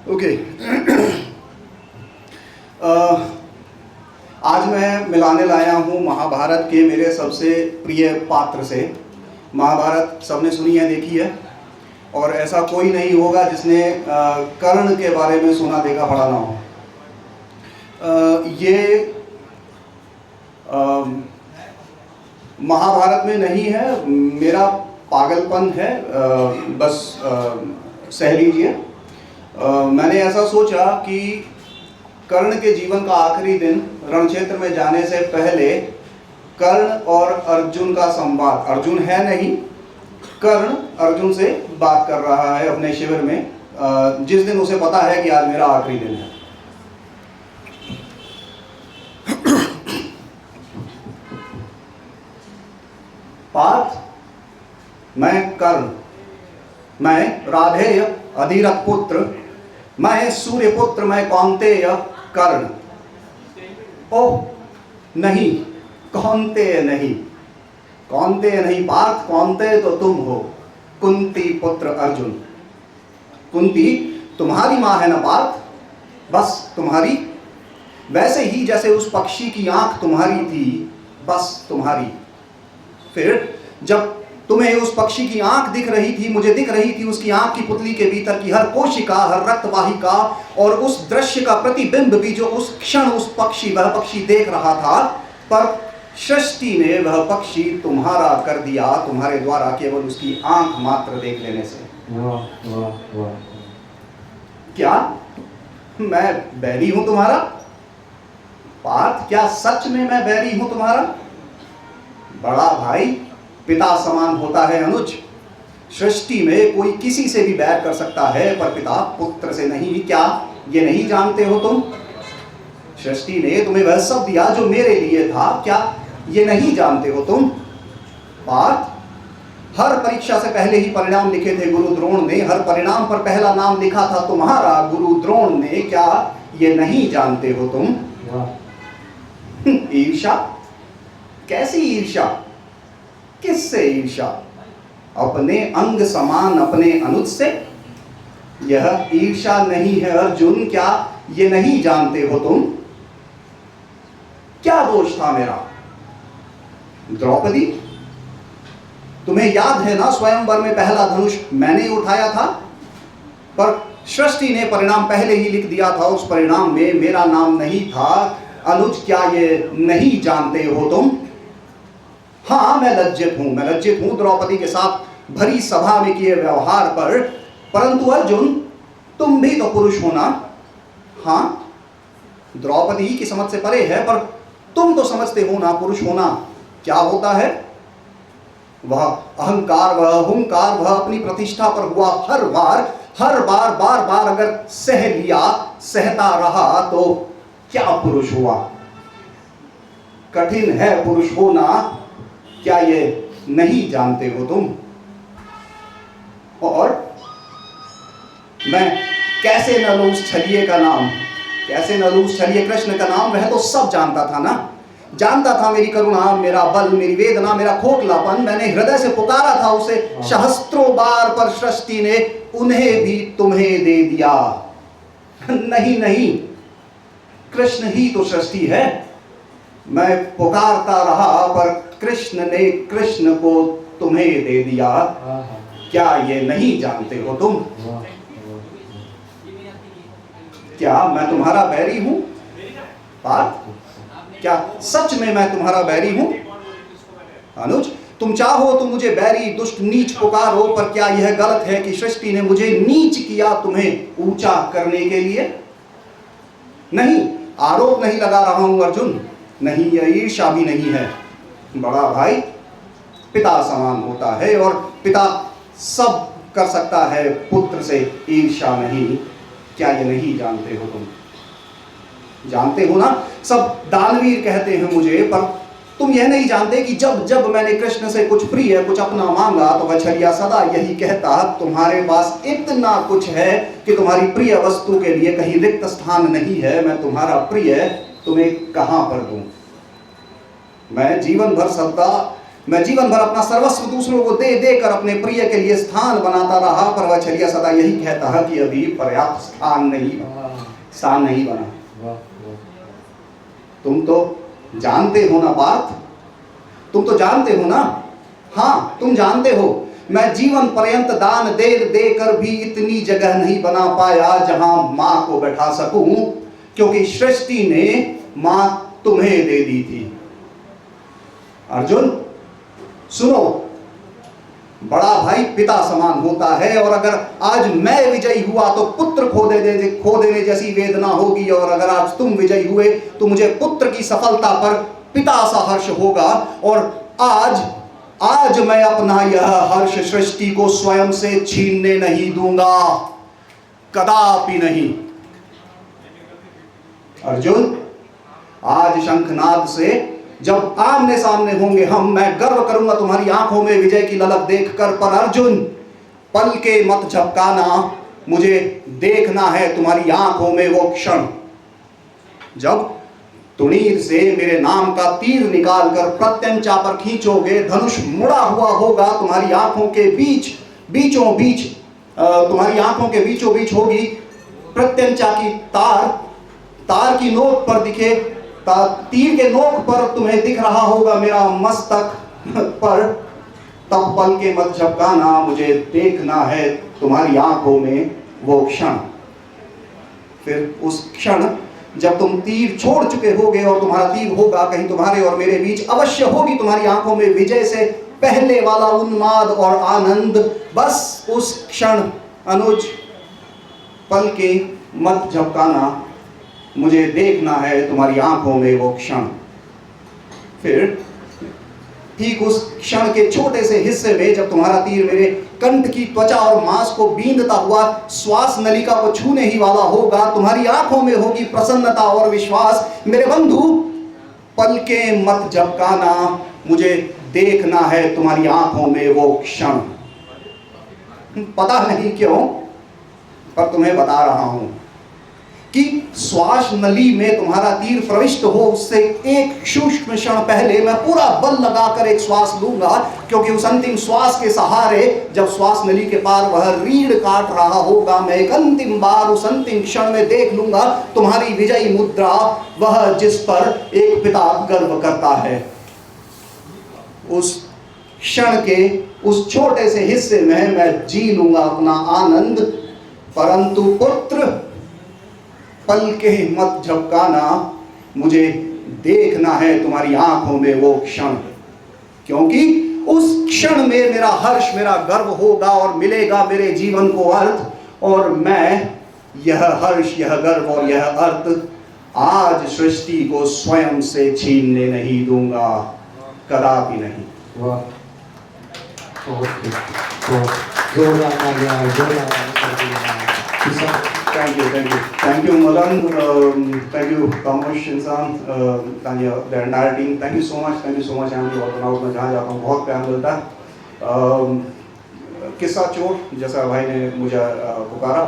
Okay. आज मैं मिलाने लाया हूँ महाभारत के मेरे सबसे प्रिय पात्र से। महाभारत सबने सुनी है, देखी है, और ऐसा कोई नहीं होगा जिसने कर्ण के बारे में सुना देखा पढ़ा ना हो। ये महाभारत में नहीं है, मेरा पागलपन है, बस सह लीजिए। मैंने ऐसा सोचा कि कर्ण के जीवन का आखिरी दिन रणक्षेत्र में जाने से पहले कर्ण और अर्जुन का संवाद, अर्जुन है नहीं, कर्ण अर्जुन से बात कर रहा है अपने शिविर में, जिस दिन उसे पता है कि आज मेरा आखिरी दिन है। पार्थ, मैं कर्ण, मैं राधेय अधिरथ पुत्र, मैं सूर्य पुत्र, मैं कौन्तेय कर्ण। ओह नहीं, कौन्तेय नहीं, कौन्तेय नहीं पार्थ, कौन्तेय तो तुम हो, कुंती पुत्र अर्जुन। कुंती तुम्हारी माँ है ना पार्थ, बस तुम्हारी, वैसे ही जैसे उस पक्षी की आंख तुम्हारी थी, बस तुम्हारी। फिर जब तुम्हें उस पक्षी की आंख दिख रही थी, मुझे दिख रही थी उसकी आंख की पुतली के भीतर की हर कोशिका, हर रक्तवाहिका, और उस दृश्य का प्रतिबिंब भी जो उस क्षण उस पक्षी, वह पक्षी देख रहा था, पर सृष्टि ने वह पक्षी तुम्हारा कर दिया, तुम्हारे द्वारा केवल उसकी आंख मात्र देख लेने से। वाह वाह वाह। क्या मैं बैरी हूं तुम्हारा पार्थ? क्या सच में मैं बैरी हूं तुम्हारा? बड़ा भाई पिता समान होता है अनुज। सृष्टि में कोई किसी से भी बैर कर सकता है, पर पिता पुत्र से नहीं। क्या ये नहीं जानते हो तुम? सृष्टि ने तुम्हें वह सब दिया जो मेरे लिए था, क्या ये नहीं जानते हो तुम? पार्थ, हर परीक्षा से पहले ही परिणाम लिखे थे गुरु द्रोण ने, हर परिणाम पर पहला नाम लिखा था तुम्हारा गुरु द्रोण ने। क्या ये नहीं जानते हो तुम? ईर्ष्या, कैसी ईर्ष्या? किससे ईर्ष्या? अपने अंग समान अपने अनुज से? यह ईर्ष्या नहीं है अर्जुन, क्या ये नहीं जानते हो तुम? क्या दोष था मेरा? द्रौपदी, तुम्हें याद है ना, स्वयंवर में पहला धनुष मैंने उठाया था, पर सृष्टि ने परिणाम पहले ही लिख दिया था, उस परिणाम में मेरा नाम नहीं था। अनुज, क्या ये नहीं जानते हो तुम? हाँ, मैं लज्जित हूं द्रौपदी के साथ भरी सभा में किए व्यवहार पर, परंतु अर्जुन, तुम भी तो पुरुष हो ना? हाँ, द्रौपदी की समझ से परे है, पर तुम तो समझते हो ना, पुरुष होना क्या होता है? वह अहंकार, वह हुंकार, वह अपनी प्रतिष्ठा पर हुआ हर बार बार बार अगर सह लिया, सहता रहा, तो क्या पुरुष हुआ? कठिन है पुरुष होना, क्या ये नहीं जानते हो तुम? और मैं कैसे न लूं उस छलिए का नाम, कैसे न लूं उस छलिए कृष्ण का नाम? वह तो सब जानता था ना, जानता था मेरी करुणा, मेरा बल, मेरी वेदना, मेरा खोखलापन। मैंने हृदय से पुकारा था उसे सहस्त्रों बार, पर सृष्टि ने उन्हें भी तुम्हें दे दिया। नहीं नहीं, कृष्ण ही तो सृष्टि है। मैं पुकारता रहा, पर कृष्ण ने कृष्ण को तुम्हें दे दिया। क्या ये नहीं जानते हो तुम? क्या मैं तुम्हारा बैरी हूं पार्थ? क्या सच में मैं तुम्हारा बैरी हूं? अनुज, तुम चाहो तो मुझे बैरी, दुष्ट, नीच पुकारो, पर क्या यह गलत है कि सृष्टि ने मुझे नीच किया तुम्हें ऊंचा करने के लिए? नहीं, आरोप नहीं लगा रहा हूं अर्जुन, नहीं, यह ईर्ष्या भी नहीं है। बड़ा भाई पिता समान होता है, और पिता सब कर सकता है, पुत्र से ईर्ष्या नहीं। क्या ये नहीं जानते हो तुम? जानते हो ना, सब दानवीर कहते हैं मुझे, पर तुम यह नहीं जानते कि जब जब मैंने कृष्ण से कुछ प्रिय, कुछ अपना मांगा, तो वह छलिया सदा यही कहता, तुम्हारे पास इतना कुछ है कि तुम्हारी प्रिय वस्तु के लिए कहीं रिक्त स्थान नहीं है। मैं तुम्हारा प्रिय तुम्हें कहां पर दूं? मैं जीवन भर सदा मैं जीवन भर अपना सर्वस्व दूसरों को दे देकर अपने प्रिय के लिए स्थान बनाता रहा, पर वह छलिया सदा यही कहता है कि अभी पर्याप्त स्थान नहीं बना। वाह, तुम तो जानते हो ना पार्थ, तुम तो जानते हो ना, हाँ तुम जानते हो, मैं जीवन पर्यंत दान दे देकर भी इतनी जगह नहीं बना पाया जहां मां को बैठा सकूं, क्योंकि सृष्टि ने मां तुम्हें दे दी थी। अर्जुन सुनो, बड़ा भाई पिता समान होता है, और अगर आज मैं विजयी हुआ तो पुत्र खो देने जैसी वेदना होगी, और अगर आज तुम विजयी हुए तो मुझे पुत्र की सफलता पर पिता सा हर्ष होगा। और आज मैं अपना यह हर्ष सृष्टि को स्वयं से छीनने नहीं दूंगा, कदापि नहीं। अर्जुन, आज शंखनाद से जब आमने सामने होंगे हम, मैं गर्व करूंगा तुम्हारी आंखों में विजय की ललक देखकर, पर अर्जुन पल के मत झपकाना, मुझे देखना है तुम्हारी आंखों में वो क्षण जब तुणीर से मेरे नाम का तीर निकालकर प्रत्यंचा पर खींचोगे, धनुष मुड़ा हुआ होगा तुम्हारी आंखों के बीचों बीच होगी प्रत्यंचा की तार की नोक पर दिखे, तीर के नोक पर तुम्हें दिख रहा होगा मेरा मस्तक पर, तब पल के मत झपकाना, मुझे देखना है तुम्हारी आंखों में वो क्षण। फिर उस क्षण जब तुम तीर छोड़ चुके होगे और तुम्हारा तीर होगा कहीं तुम्हारे और मेरे बीच, अवश्य होगी तुम्हारी आंखों में विजय से पहले वाला उन्माद और आनंद। बस उस क्षण अनुज, पल के मत झपकाना, मुझे देखना है तुम्हारी आंखों में वो क्षण। फिर ठीक उस क्षण के छोटे से हिस्से में जब तुम्हारा तीर मेरे कंठ की त्वचा और मांस को बींधता हुआ श्वास नलिका को छूने ही वाला होगा, तुम्हारी आंखों में होगी प्रसन्नता और विश्वास। मेरे बंधु, पल के मत झपकाना, मुझे देखना है तुम्हारी आंखों में वो क्षण। पता नहीं क्यों, पर तुम्हें बता रहा हूं कि श्वास नली में तुम्हारा तीर प्रविष्ट हो उससे एक सूक्ष्म क्षण पहले मैं पूरा बल लगाकर एक श्वास लूंगा, क्योंकि उस अंतिम श्वास के सहारे जब श्वास नली के पार वह रीढ़ काट रहा होगा, मैं एक अंतिम बार उस अंतिम क्षण में देख लूंगा तुम्हारी विजयी मुद्रा, वह जिस पर एक पिता गर्व करता है। उस क्षण के उस छोटे से हिस्से में मैं जी लूंगा अपना आनंद, परंतु पुत्र, पल के मत झपकाना, मुझे देखना है तुम्हारी आंखों में वो क्षण, क्योंकि उस क्षण में मेरा हर्ष, मेरा गर्व होगा और मिलेगा मेरे जीवन को अर्थ, और मैं यह हर्ष, यह गर्व और यह अर्थ आज सृष्टि को स्वयं से छीनने नहीं दूंगा, कदापि नहीं। वाह, Thank you, Malan. Thank you, Kamush, इंसान, the entire team. Thank you so much. I'm मैं जहाँ जाता हूँ बहुत प्यार मिलता है। किस्सा चोर, जैसा भाई ने मुझे पुकारा,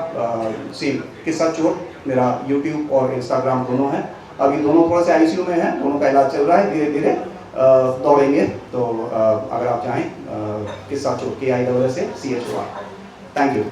किस्सा चोर मेरा YouTube और Instagram दोनों है। अभी दोनों थोड़ा सा ICU में है, दोनों का इलाज चल रहा है, धीरे धीरे दौड़ेंगे। तो अगर आप चाहें, किस्सा चोर KISSACHOR। Thank you.